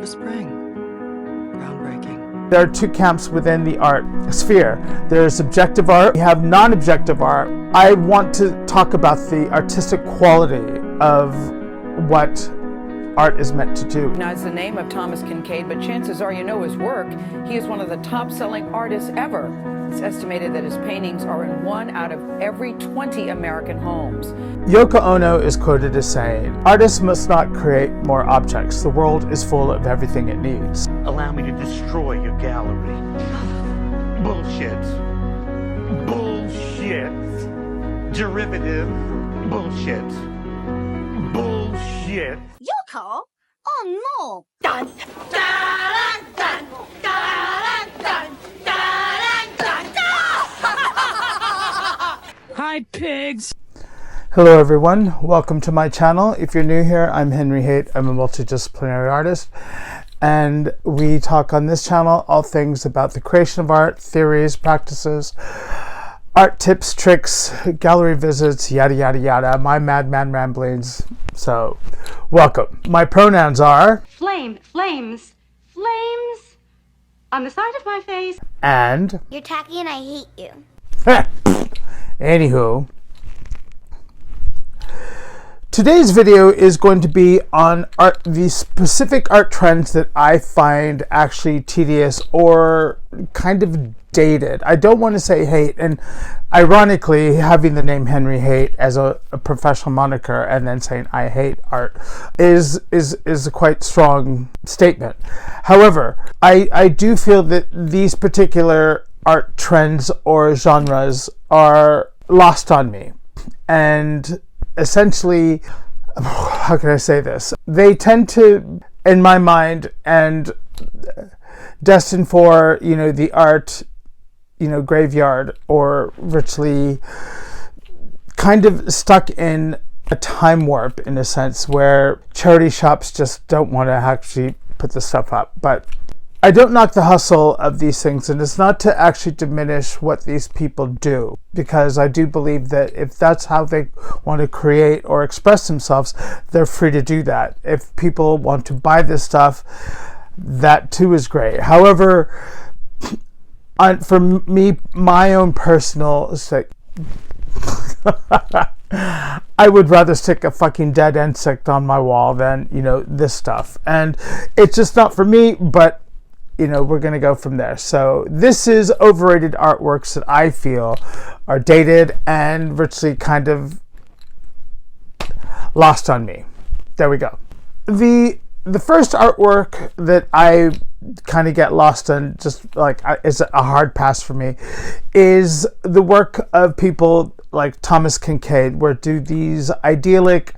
of spring. Groundbreaking. There are two camps within the art sphere. There's objective art, we have non-objective art. I want to talk about the artistic quality of what art is meant to do. Now, it's the name of Thomas Kinkaide, but chances are you know his work. He is one of the top-selling artists ever. It's estimated that his paintings are in 1 out of every 20 American homes. Yoko Ono is quoted as saying, "Artists must not create more objects. The world is full of everything it needs." Allow me to destroy your gallery. Bullshit. Bullshit. Derivative. Bullshit. Bullshit. Yoko? Oh no! Dun, dun, dun, dun, dun, dun, dun, dun. Hi, pigs! Hello everyone, welcome to my channel. If you're new here, I'm Henry Haight. I'm a multidisciplinary artist, and we talk on this channel all things about the creation of art, theories, practices, art tips, tricks, gallery visits, yada yada yada, my madman ramblings. So, welcome. My pronouns are flames on the side of my face. And You're tacky and I hate you. anywho, today's video is going to be on art, the specific art trends that I find actually tedious or kind of dated. I don't want to say hate, and ironically, having the name Henry Haight as a professional moniker and then saying I hate art is a quite strong statement. However, I do feel that these particular art trends or genres are lost on me, and essentially, how can I say this? They tend to, in my mind, and destined for, the art, graveyard, or virtually kind of stuck in a time warp, in a sense, where charity shops just don't want to actually put the stuff up. But I don't knock the hustle of these things, and it's not to actually diminish what these people do, because I do believe that if that's how they want to create or express themselves, they're free to do that. If people want to buy this stuff, that too is great. However, for me, my own personal sake, I would rather stick a fucking dead insect on my wall than, this stuff. And it's just not for me, but we're going to go from there. So this is overrated artworks that I feel are dated and virtually kind of lost on me. There we go. The first artwork that I kind of get lost on, just like is a hard pass for me, is the work of people like Thomas Kinkaide, where do these idyllic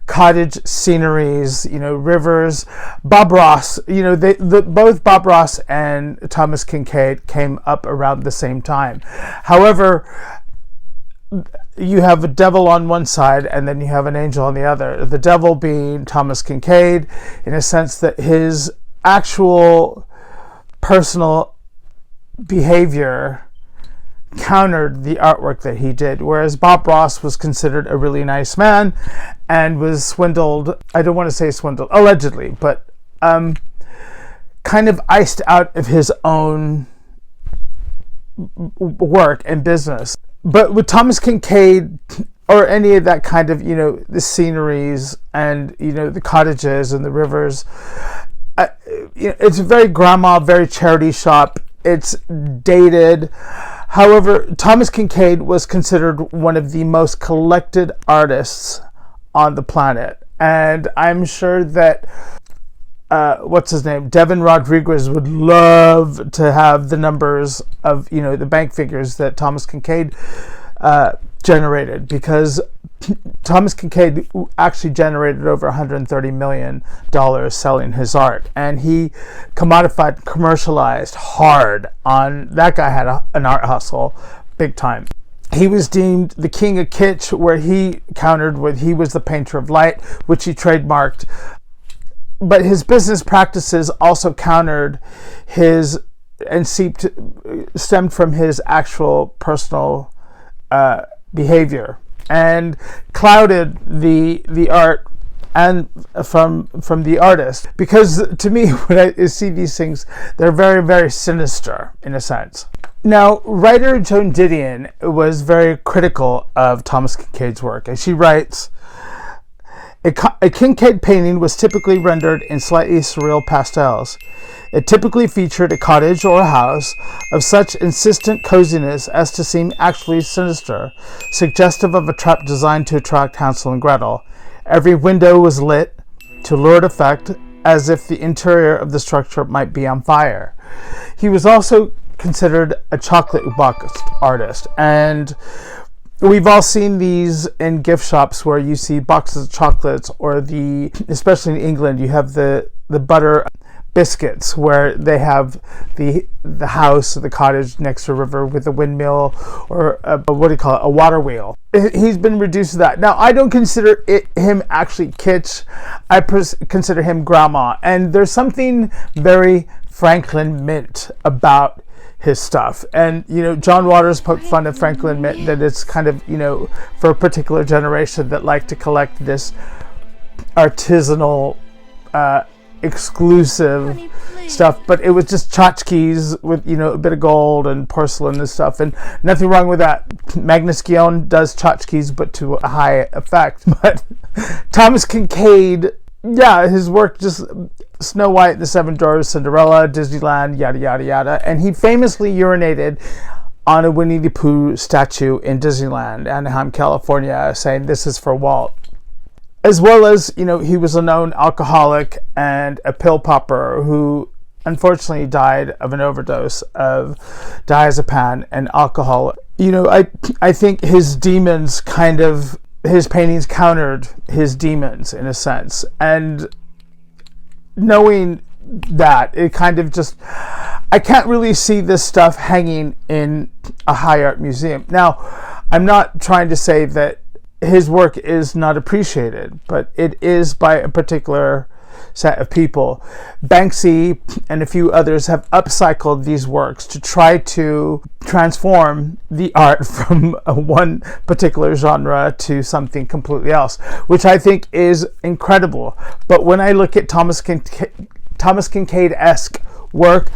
cottage sceneries, rivers. Bob Ross, both Bob Ross and Thomas Kinkaide came up around the same time. However, you have a devil on one side and then you have an angel on the other. The devil being Thomas Kinkaide, in a sense that his actual personal behavior countered the artwork that he did, whereas Bob Ross was considered a really nice man and was swindled, I don't want to say swindled, allegedly, but kind of iced out of his own work and business. But with Thomas Kinkaide, or any of that kind of, the sceneries and, the cottages and the rivers, it's very grandma, very charity shop. It's dated. However, Thomas Kinkaide was considered one of the most collected artists on the planet. And I'm sure that, what's his name? Devin Rodriguez would love to have the numbers of, the bank figures that Thomas Kinkaide generated, because Thomas Kinkaide actually generated over $130 million selling his art, and he commodified, commercialized hard on. That guy had an art hustle, big time. He was deemed the king of kitsch, where he countered with, he was the painter of light, which he trademarked. But his business practices also countered his, and stemmed from his actual personal behavior, and clouded the art and from the artist, because to me, when I see these things, they're very, very sinister in a sense. Now, writer Joan Didion was very critical of Thomas Kinkaide's work, and she writes, a Kinkaide painting was typically rendered in slightly surreal pastels. It typically featured a cottage or a house of such insistent coziness as to seem actually sinister, suggestive of a trap designed to attract Hansel and Gretel. Every window was lit to lurid effect, as if the interior of the structure might be on fire. He was also considered a chocolate box artist, and we've all seen these in gift shops where you see boxes of chocolates, or especially in England, you have the butter biscuits where they have the house or the cottage next to a river with a windmill or a water wheel. He's been reduced to that. Now, I don't consider him actually kitsch. I consider him grandma, and there's something very Franklin Mint about his stuff. And John Waters poked fun at Franklin Mint, that it's kind of for a particular generation that like to collect this artisanal exclusive stuff, but it was just tchotchkes with a bit of gold and porcelain and stuff, and nothing wrong with that. Magnus Guion does tchotchkes, but to a high effect. But Thomas Kinkaide, yeah, his work, just Snow White and the Seven Dwarfs, Cinderella, Disneyland, yada yada yada. And he famously urinated on a Winnie the Pooh statue in Disneyland, Anaheim, California, saying, "This is for Walt." As well as, he was a known alcoholic and a pill popper who unfortunately died of an overdose of diazepam and alcohol. I think his demons his paintings countered his demons in a sense. And knowing that, it kind of just, I can't really see this stuff hanging in a high art museum. Now, I'm not trying to say that his work is not appreciated, but it is by a particular set of people. Banksy and a few others have upcycled these works to try to transform the art from one particular genre to something completely else, which I think is incredible. But when I look at Thomas Kinkaide-esque work,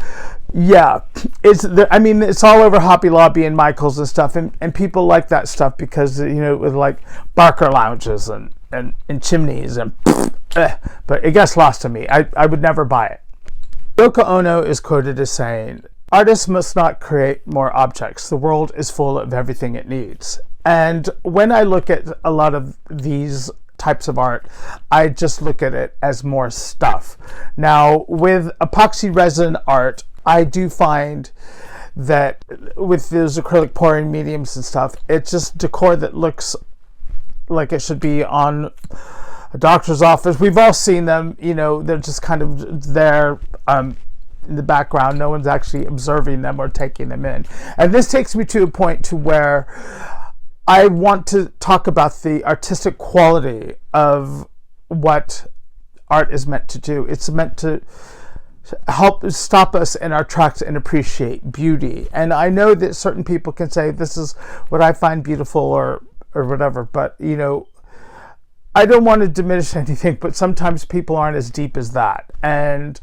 yeah, it's all over Hobby Lobby and Michaels and stuff, and people like that stuff because with like Barker lounges and chimneys and but it gets lost to me. I would never buy it. Yoko Ono is quoted as saying, "Artists must not create more objects. The world is full of everything it needs." And when I look at a lot of these types of art, I just look at it as more stuff. Now, with epoxy resin art, I do find that with those acrylic pouring mediums and stuff, it's just decor that looks like it should be on a doctor's office. We've all seen them, they're just kind of there in the background. No one's actually observing them or taking them in. And this takes me to a point to where I want to talk about the artistic quality of what art is meant to do. It's meant to help stop us in our tracks and appreciate beauty. And I know that certain people can say, this is what I find beautiful or whatever, but I don't want to diminish anything, but sometimes people aren't as deep as that. And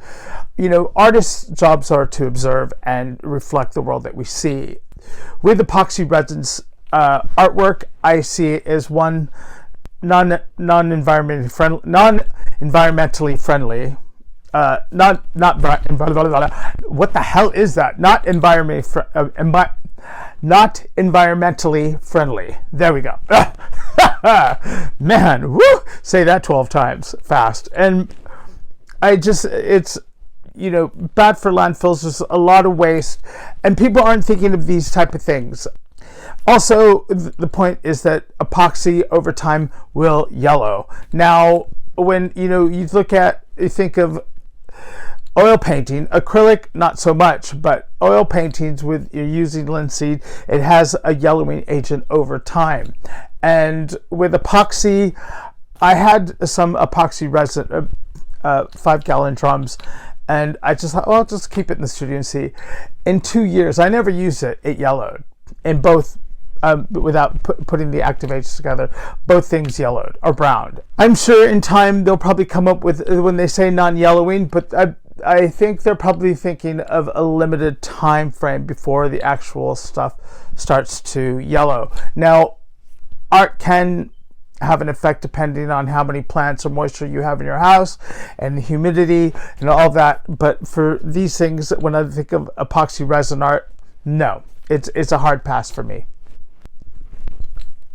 artists' jobs are to observe and reflect the world that we see. With epoxy resins artwork, I see it as one non-environmentally friendly. What the hell is that? Not environmentally friendly. There we go. Man, woo! Say that 12 times fast. And it's bad for landfills. There's a lot of waste, and people aren't thinking of these type of things. Also, the point is that epoxy over time will yellow. Now, when you think of oil painting, acrylic not so much, but oil paintings with you're using linseed, it has a yellowing agent over time. And with epoxy, I had some epoxy resin, 5-gallon drums, and I just thought, I'll just keep it in the studio and see. In 2 years, I never used it. It yellowed in both without putting the activates together. Both things yellowed or browned. I'm sure in time they'll probably come up with, when they say non-yellowing, but I think they're probably thinking of a limited time frame before the actual stuff starts to yellow. Now, art can have an effect depending on how many plants or moisture you have in your house and the humidity and all that. But for these things, when I think of epoxy resin art, no, it's a hard pass for me.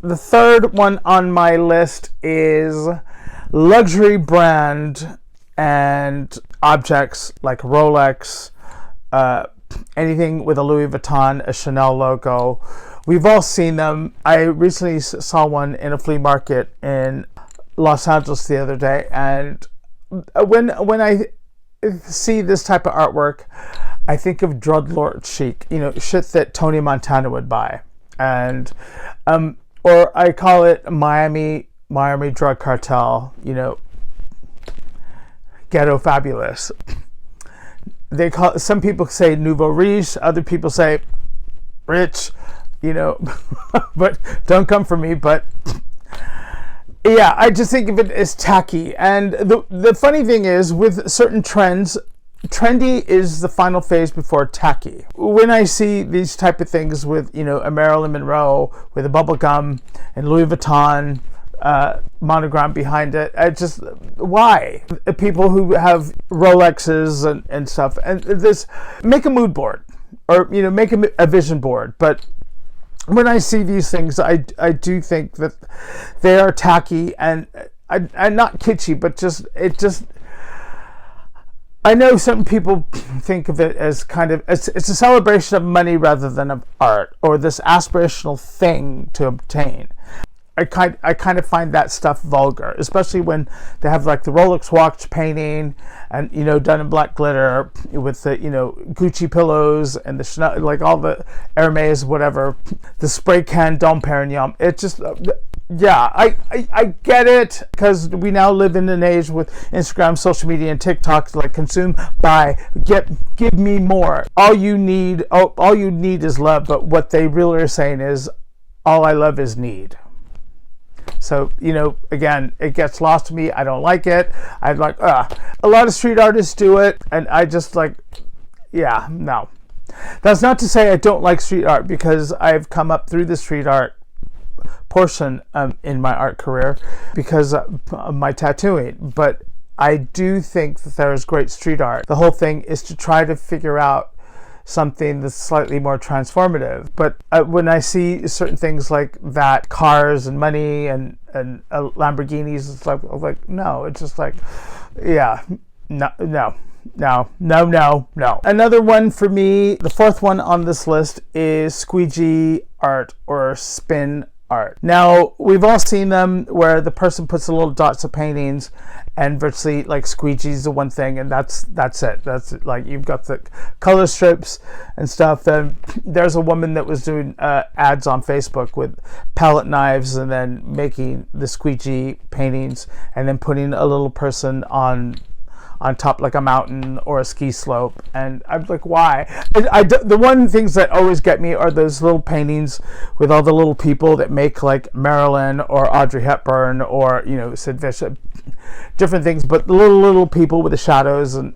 The third one on my list is luxury brand and objects like Rolex, anything with a Louis Vuitton, a Chanel logo. We've all seen them. I recently saw one in a flea market in Los Angeles the other day, and when I see this type of artwork, I think of drug lord chic, shit that Tony Montana would buy, and or I call it Miami drug cartel, ghetto fabulous. Some people say nouveau riche, other people say rich, but don't come for me. But yeah, I just think of it as tacky. And the funny thing is, with certain trends, trendy is the final phase before tacky. When I see these type of things with, a Marilyn Monroe with a bubble gum and Louis Vuitton monogram behind it, why? People who have Rolexes and stuff, and this, make a mood board, or make a vision board. But when I see these things, I do think that they are tacky and not kitschy, but I know some people think of it as it's a celebration of money rather than of art, or this aspirational thing to obtain. I kind of find that stuff vulgar, especially when they have like the Rolex watch painting and done in black glitter with the Gucci pillows and the Chanel, like all the Hermes, whatever, the spray can Dom Perignon. It just yeah, I get it, because we now live in an age with Instagram, social media, and TikTok, like consume, buy, give me more. All you need is love. But what they really are saying is, all I love is need. So, again, it gets lost to me. I don't like it. I'm like, a lot of street artists do it, and I just yeah, no. That's not to say I don't like street art, because I've come up through the street art portion in my art career because of my tattooing. But I do think that there is great street art. The whole thing is to try to figure out something that's slightly more transformative. But when I see certain things like that, cars and money and Lamborghinis, it's like no, it's just like, yeah, no. Another one for me, the fourth one on this list, is Squeege art or spin art. Now, we've all seen them where the person puts the little dots of paintings and virtually like squeegees the one thing, and that's it. That's it. Like, you've got the color strips and stuff. Then there's a woman that was doing ads on Facebook with palette knives and then making the squeegee paintings and then putting a little person on top like a mountain or a ski slope. And I'm like, why? The one things that always get me are those little paintings with all the little people that make like Marilyn or Audrey Hepburn or Sid Vicious, different things, but the little people with the shadows. And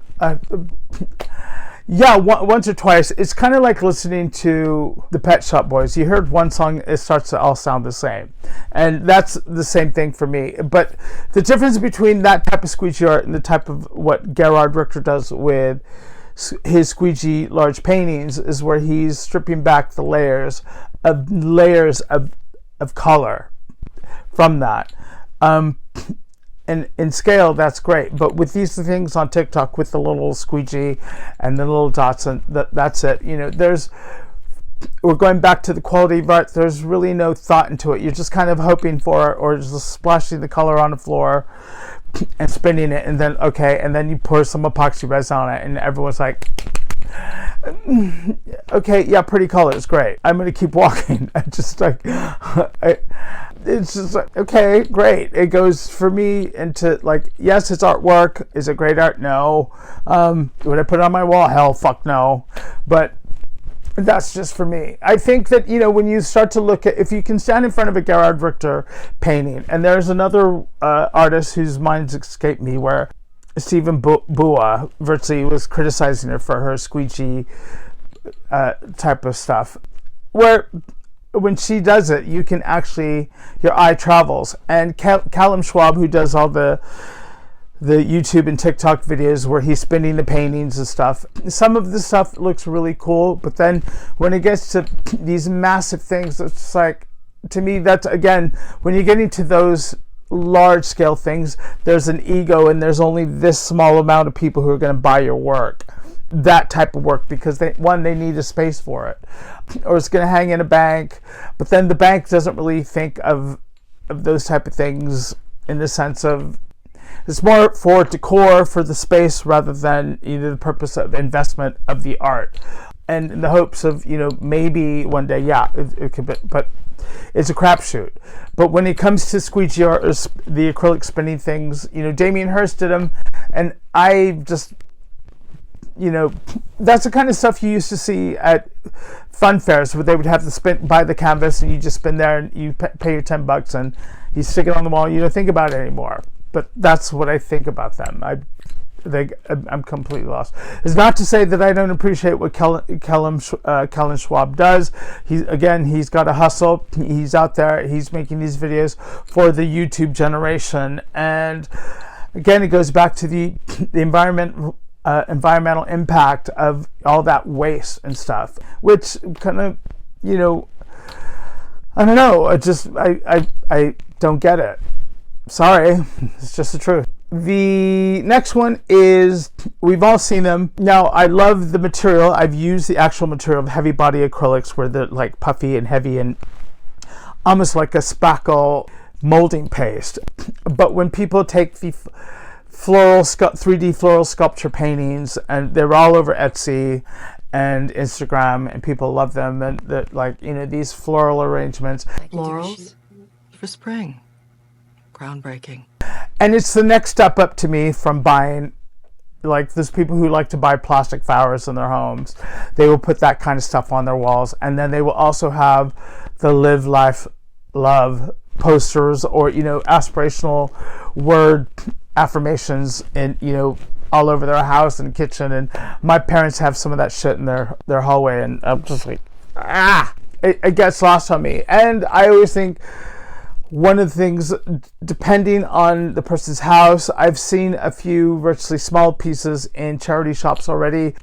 yeah, once or twice. It's kind of like listening to the Pet Shop Boys. You heard one song, it starts to all sound the same. And that's the same thing for me. But the difference between that type of squeegee art and the type of what Gerhard Richter does with his squeegee large paintings is where he's stripping back the layers of color from that. And in scale, that's great. But with these things on TikTok with the little squeegee and the little dots, and that's it. We're going back to the quality of art. There's really no thought into it. You're just kind of hoping for it, or just splashing the color on the floor and spinning it, and then you pour some epoxy resin on it, and everyone's like, okay, yeah, pretty colors, great. I'm gonna keep walking. It's just like, okay, great. It goes for me into like, yes, it's artwork. Is it great art? No. Would I put it on my wall? Hell, fuck no. But That's just for me. I think that, when you start to look at, if you can stand in front of a Gerhard Richter painting, and there's another artist whose mind's escaped me, where Stephen Bua virtually was criticizing her for her squeegee type of stuff, where when she does it, you can actually, your eye travels. And Callum Schwab, who does all the YouTube and TikTok videos where he's spinning the paintings and stuff, some of the stuff looks really cool, but then when it gets to these massive things, it's like, to me, that's, again, when you're getting to those large scale things, there's an ego, and there's only this small amount of people who are going to buy your work, that type of work, because they need a space for it, or it's going to hang in a bank, but then the bank doesn't really think of those type of things in the sense of, it's more for decor for the space rather than either the purpose of investment of the art, and in the hopes of, maybe one day, it could be, but it's a crapshoot. But when it comes to squeegee art or the acrylic spinning things, Damien Hirst did them, and I just, that's the kind of stuff you used to see at fun fairs, where they would have to buy the canvas, and you just spin there, and you pay your $10, and you stick it on the wall, and you don't think about it anymore. But that's what I think about them. I'm completely lost. It's not to say that I don't appreciate what Kellen Schwab does. He's got a hustle. He's out there. He's making these videos for the YouTube generation. And again, it goes back to the environmental impact of all that waste and stuff, which kind of, I don't know. I don't get it. Sorry, it's just the truth. The next one is, we've all seen them. Now, I love the material. I've used the actual material of heavy body acrylics, where they're like puffy and heavy and almost like a spackle molding paste. But when people take the 3D floral sculpture paintings, and they're all over Etsy and Instagram, and people love them, and these floral arrangements. Florals for spring. Groundbreaking. And it's the next step up to me from buying, like, there's people who like to buy plastic flowers in their homes. They will put that kind of stuff on their walls, and then they will also have the Live Life Love posters, or aspirational word affirmations in all over their house and kitchen. And my parents have some of that shit in their hallway, and I'm just like, it gets lost on me. And I always think, one of the things, depending on the person's house, I've seen a few virtually small pieces in charity shops already.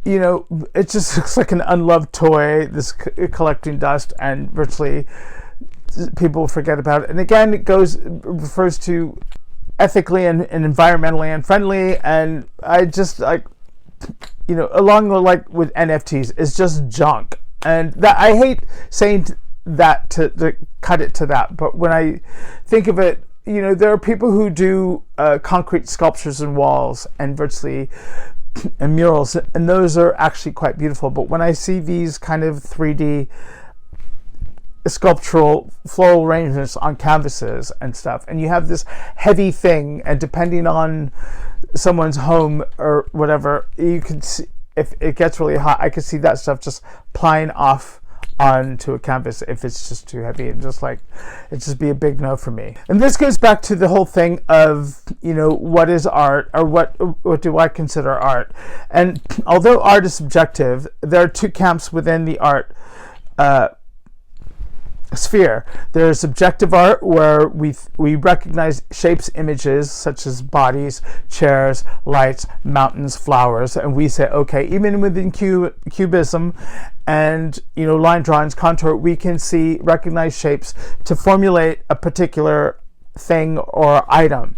It just looks like an unloved toy, this collecting dust, and virtually people forget about it. And again, it refers to ethically and environmentally unfriendly, and I just, along with NFTs, it's just junk. And that, I hate saying that to cut it to that, but when I think of it, there are people who do concrete sculptures and walls and virtually and murals, and those are actually quite beautiful. But when I see these kind of 3D sculptural floral arrangements on canvases and stuff, and you have this heavy thing, and depending on someone's home or whatever, you can see, if it gets really hot, I can see that stuff just plying off onto a canvas if it's just too heavy, and it'd just be a big no for me. And this goes back to the whole thing of, what is art, or what do I consider art? And although art is subjective, there are two camps within the art sphere. There's subjective art, where we recognize shapes, images such as bodies, chairs, lights, mountains, flowers, and we say, okay, even within cubism and line drawings, contour, we can recognize shapes to formulate a particular thing or item.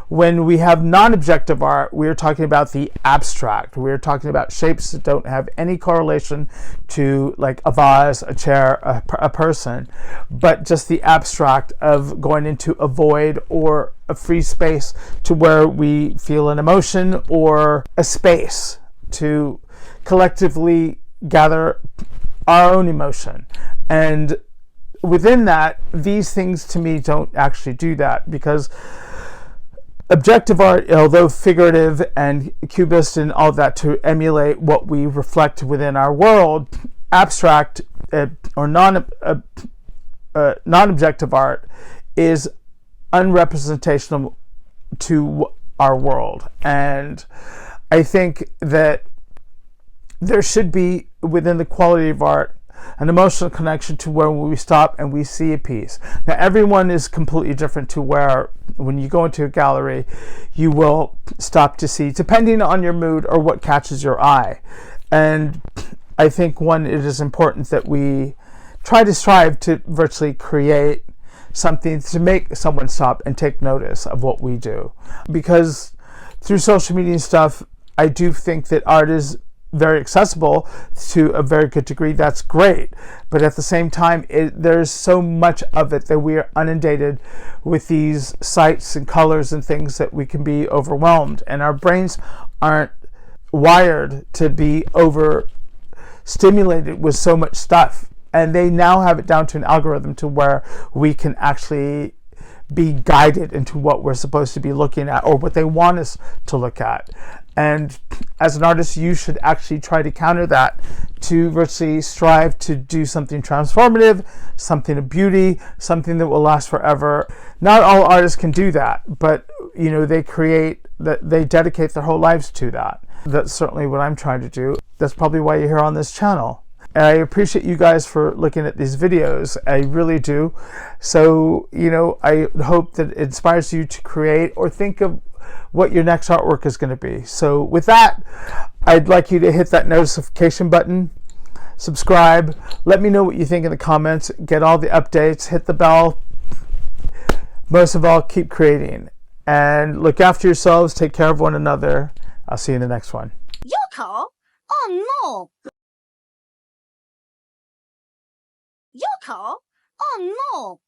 When we have non-objective art, we're talking about the abstract. We're talking about shapes that don't have any correlation to, like, a vase, a chair, a person, but just the abstract of going into a void or a free space to where we feel an emotion, or a space to collectively gather our own emotion. And within that, these things to me don't actually do that, because objective art, although figurative and cubist and all that to emulate what we reflect within our world, abstract or non-objective art is unrepresentational to our world. And I think that there should be, within the quality of art, an emotional connection to where we stop and we see a piece. Now, everyone is completely different to where, when you go into a gallery, you will stop to see, depending on your mood or what catches your eye. And I think, it is important that we try to strive to virtually create something to make someone stop and take notice of what we do. Because through social media and stuff, I do think that art is very accessible to a very good degree. That's great. But at the same time, there's so much of it that we are inundated with these sights and colors and things that we can be overwhelmed. And our brains aren't wired to be overstimulated with so much stuff. And they now have it down to an algorithm to where we can actually be guided into what we're supposed to be looking at or what they want us to look at. And as an artist, you should actually try to counter that, to virtually strive to do something transformative, something of beauty, something that will last forever. Not all artists can do that, but they dedicate their whole lives to that. That's certainly what I'm trying to do. That's probably why you're here on this channel. And I appreciate you guys for looking at these videos. I really do. So, I hope that it inspires you to create or think of what your next artwork is going to be. So with that, I'd like you to hit that notification button, subscribe, let me know what you think in the comments, get all the updates, hit the bell. Most of all, keep creating and look after yourselves, take care of one another. I'll see you in the next one. Yoko? Oh no! Yoko? Oh no!